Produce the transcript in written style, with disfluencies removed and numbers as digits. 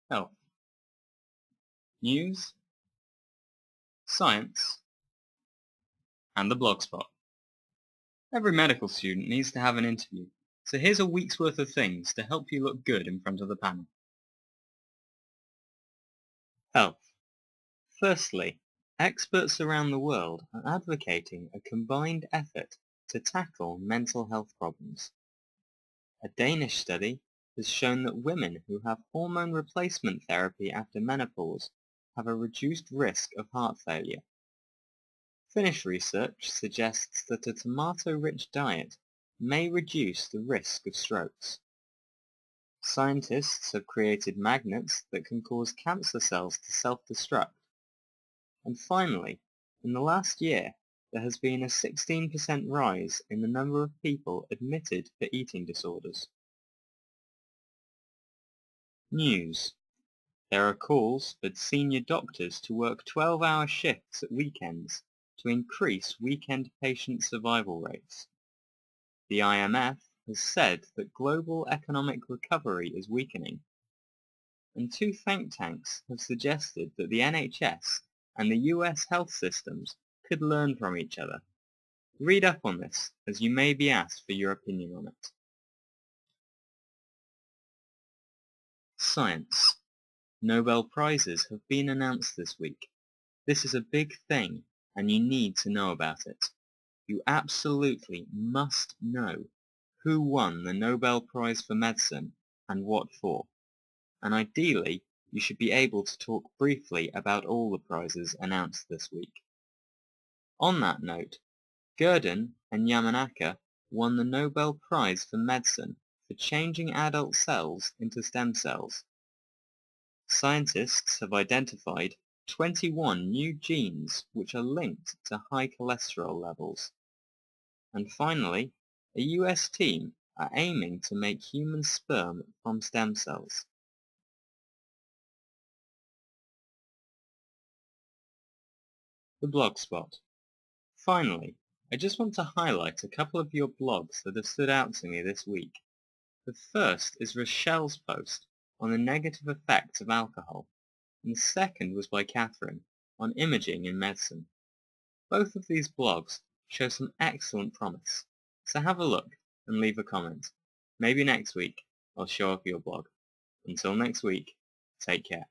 Health, news, science, and the blogspot. Every medical student needs to have an interview, so here's a week's worth of things to help you look good in front of the panel. Health. Firstly, experts around the world are advocating a combined effort to tackle mental health problems. A Danish study has shown that women who have hormone replacement therapy after menopause have a reduced risk of heart failure. Finnish research suggests that a tomato-rich diet may reduce the risk of strokes. Scientists have created magnets that can cause cancer cells to self-destruct. And finally, in the last year, there has been a 16% rise in the number of people admitted for eating disorders. News. There are calls for senior doctors to work 12-hour shifts at weekends to increase weekend patient survival rates. The IMF has said that global economic recovery is weakening, and two think tanks have suggested that the NHS and the US health systems could learn from each other. Read up on this, as you may be asked for your opinion on it. Science. Nobel Prizes have been announced this week. This is a big thing, and you need to know about it. You absolutely must know who won the Nobel Prize for Medicine and what for. And ideally, you should be able to talk briefly about all the prizes announced this week. On that note, Gurdon and Yamanaka won the Nobel Prize for Medicine for changing adult cells into stem cells. Scientists have identified 21 new genes which are linked to high cholesterol levels. And finally, a US team are aiming to make human sperm from stem cells. The Blogspot. Finally, I just want to highlight a couple of your blogs that have stood out to me this week. The first is Rochelle's post on the negative effects of alcohol, and the second was by Catherine on imaging in medicine. Both of these blogs show some excellent promise, so have a look and leave a comment. Maybe next week I'll show up your blog. Until next week, take care.